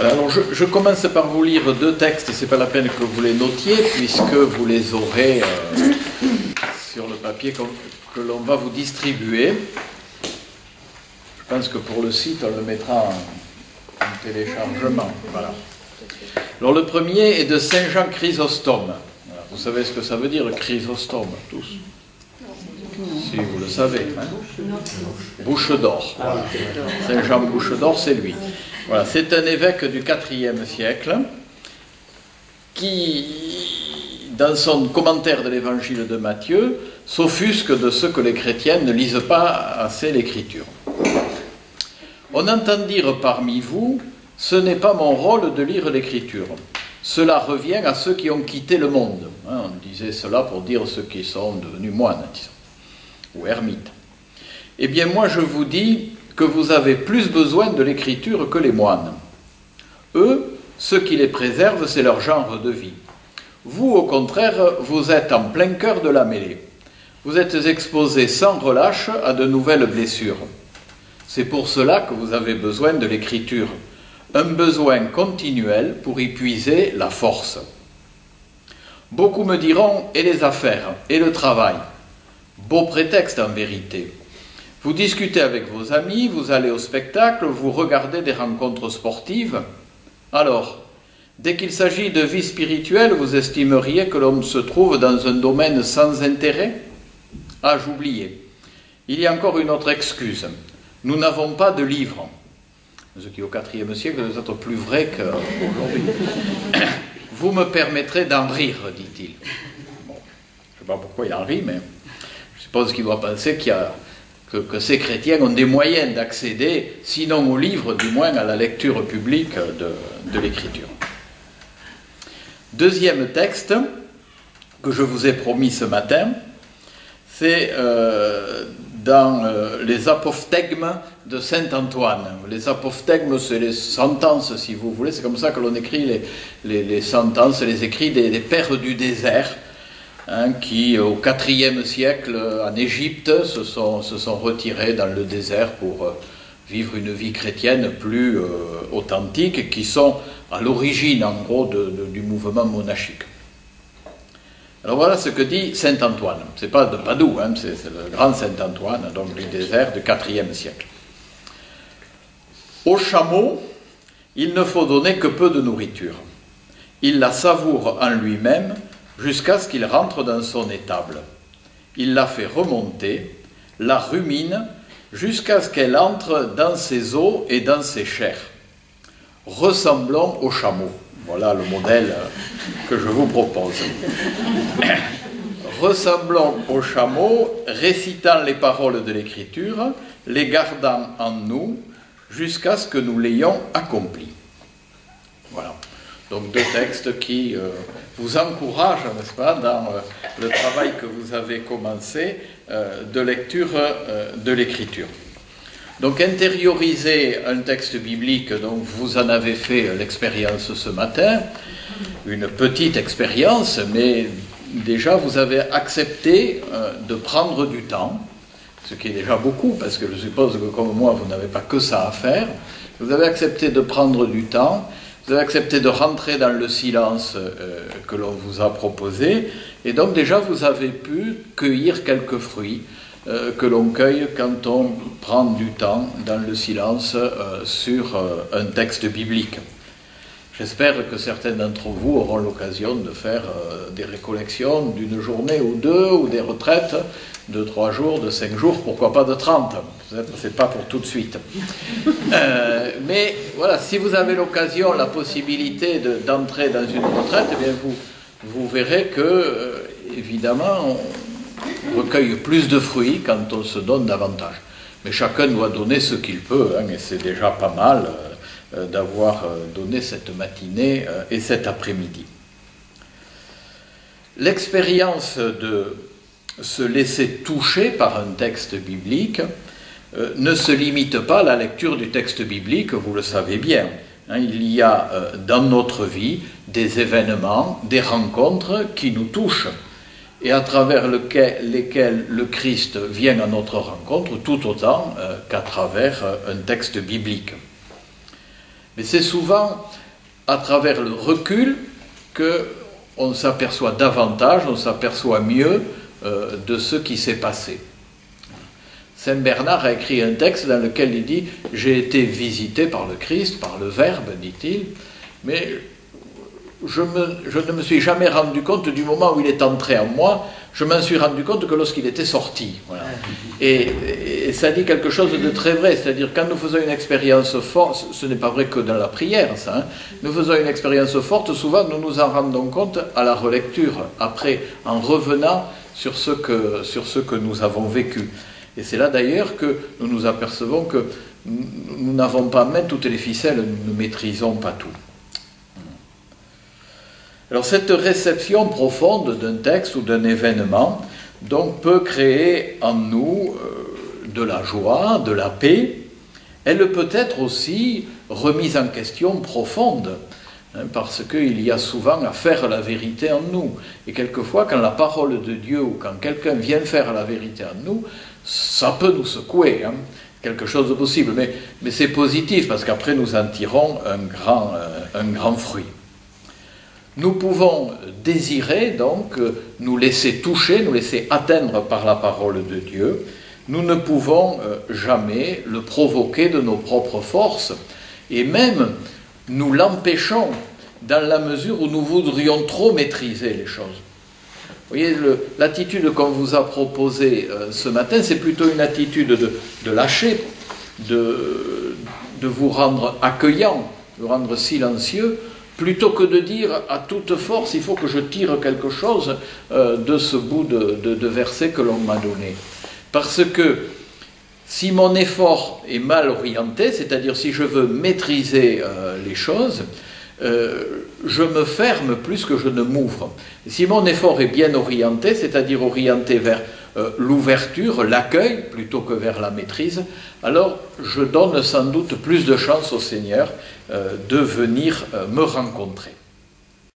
Voilà, alors je commence par vous lire deux textes, c'est pas la peine que vous les notiez, puisque vous les aurez sur le papier que l'on va vous distribuer. Je pense que pour le site, on le mettra en téléchargement. Voilà. Alors le premier est de Saint Jean Chrysostome. Voilà. Vous savez ce que ça veut dire, Chrysostome, tous? Si vous le savez. Hein? Bouche d'or. Voilà. Saint Jean Bouche d'or, c'est lui. Voilà. C'est un évêque du IVe siècle qui, dans son commentaire de l'évangile de Matthieu, s'offusque de ce que les chrétiens ne lisent pas assez l'Écriture. On entend dire parmi vous, ce n'est pas mon rôle de lire l'Écriture. Cela revient à ceux qui ont quitté le monde. Hein, on disait cela pour dire ceux qui sont devenus moines, disons, ou ermites. Eh bien, moi, je vous dis que vous avez plus besoin de l'Écriture que les moines. Eux, ce qui les préserve, c'est leur genre de vie. Vous, au contraire, vous êtes en plein cœur de la mêlée. Vous êtes exposés sans relâche à de nouvelles blessures. C'est pour cela que vous avez besoin de l'Écriture, un besoin continuel pour y puiser la force. Beaucoup me diront, et les affaires, et le travail? Beau prétexte en vérité. Vous discutez avec vos amis, vous allez au spectacle, vous regardez des rencontres sportives. Alors, dès qu'il s'agit de vie spirituelle, vous estimeriez que l'homme se trouve dans un domaine sans intérêt? Ah, j'oubliais. Il y a encore une autre excuse. Nous n'avons pas de livres. Ce qui, au IVe siècle, doit être plus vrai qu'aujourd'hui. Vous me permettrez d'en rire, dit-il. Bon, je ne sais pas pourquoi il en rit, mais je suppose qu'il doit penser que ces chrétiens ont des moyens d'accéder, sinon aux livres, du moins à la lecture publique de l'Écriture. Deuxième texte que je vous ai promis ce matin, c'est dans les apophthegmes de saint Antoine. Les apophthegmes, c'est les sentences, si vous voulez, c'est comme ça que l'on écrit les sentences, les écrits des pères du désert, hein, qui, au IVe siècle, en Égypte, se sont retirés dans le désert pour vivre une vie chrétienne plus authentique, qui sont à l'origine, en gros, du mouvement monachique. Alors voilà ce que dit saint Antoine. Ce n'est pas de Padoue, hein, c'est le grand saint Antoine, donc du désert du IVe siècle. Au chameau, il ne faut donner que peu de nourriture. Il la savoure en lui-même jusqu'à ce qu'il rentre dans son étable. Il la fait remonter, la rumine, jusqu'à ce qu'elle entre dans ses os et dans ses chairs. Ressemblons au chameau. Voilà le modèle que je vous propose. Ressemblons au chameau, récitant les paroles de l'Écriture, les gardant en nous, jusqu'à ce que nous l'ayons accompli. Voilà. Donc deux textes qui vous encouragent, n'est-ce pas, dans le travail que vous avez commencé de lecture de l'Écriture. Donc intérioriser un texte biblique, donc vous en avez fait l'expérience ce matin, une petite expérience, mais déjà vous avez accepté de prendre du temps, ce qui est déjà beaucoup, parce que je suppose que comme moi vous n'avez pas que ça à faire. Vous avez accepté de prendre du temps, vous avez accepté de rentrer dans le silence que l'on vous a proposé, et donc déjà vous avez pu cueillir quelques fruits que l'on cueille quand on prend du temps dans le silence sur un texte biblique. J'espère que certains d'entre vous auront l'occasion de faire des récollections d'une journée ou deux, ou des retraites de 3 jours, de 5 jours, pourquoi pas de 30. Peut-être que ce n'est pas pour tout de suite. Mais voilà, si vous avez l'occasion, la possibilité d'entrer dans une retraite, eh bien vous verrez que, évidemment, on recueille plus de fruits quand on se donne davantage. Mais chacun doit donner ce qu'il peut, hein, et c'est déjà pas mal d'avoir donné cette matinée et cet après-midi. L'expérience de se laisser toucher par un texte biblique ne se limite pas à la lecture du texte biblique, vous le savez bien. Hein, il y a dans notre vie des événements, des rencontres qui nous touchent, et à travers lesquels le Christ vient à notre rencontre tout autant qu'à travers un texte biblique. Mais c'est souvent à travers le recul qu'on s'aperçoit davantage, on s'aperçoit mieux de ce qui s'est passé. Saint Bernard a écrit un texte dans lequel il dit « J'ai été visité par le Christ, par le Verbe, dit-il, mais je ne me suis jamais rendu compte du moment où il est entré en moi, je m'en suis rendu compte que lorsqu'il était sorti. » Voilà. Et ça dit quelque chose de très vrai, c'est-à-dire quand nous faisons une expérience forte, ce n'est pas vrai que dans la prière, ça, hein, nous faisons une expérience forte, souvent nous nous en rendons compte à la relecture, après, en revenant sur ce que nous avons vécu. Et c'est là d'ailleurs que nous nous apercevons que nous n'avons pas en main toutes les ficelles, nous ne maîtrisons pas tout. Alors cette réception profonde d'un texte ou d'un événement donc, peut créer en nous de la joie, de la paix. Elle peut être aussi remise en question profonde, hein, parce qu'il y a souvent à faire la vérité en nous. Et quelquefois, quand la parole de Dieu ou quand quelqu'un vient faire la vérité en nous, ça peut nous secouer, hein, quelque chose de possible. Mais c'est positif, parce qu'après nous en tirons un grand fruit. Nous pouvons désirer donc nous laisser toucher, nous laisser atteindre par la parole de Dieu. Nous ne pouvons jamais le provoquer de nos propres forces et même nous l'empêchons dans la mesure où nous voudrions trop maîtriser les choses. Vous voyez, l'attitude qu'on vous a proposée ce matin, c'est plutôt une attitude de lâcher, de vous rendre accueillant, de vous rendre silencieux, plutôt que de dire à toute force, il faut que je tire quelque chose de ce bout de verset que l'on m'a donné. Parce que si mon effort est mal orienté, c'est-à-dire si je veux maîtriser les choses, je me ferme plus que je ne m'ouvre. Si mon effort est bien orienté, c'est-à-dire orienté vers l'ouverture, l'accueil, plutôt que vers la maîtrise, alors je donne sans doute plus de chance au Seigneur de venir me rencontrer.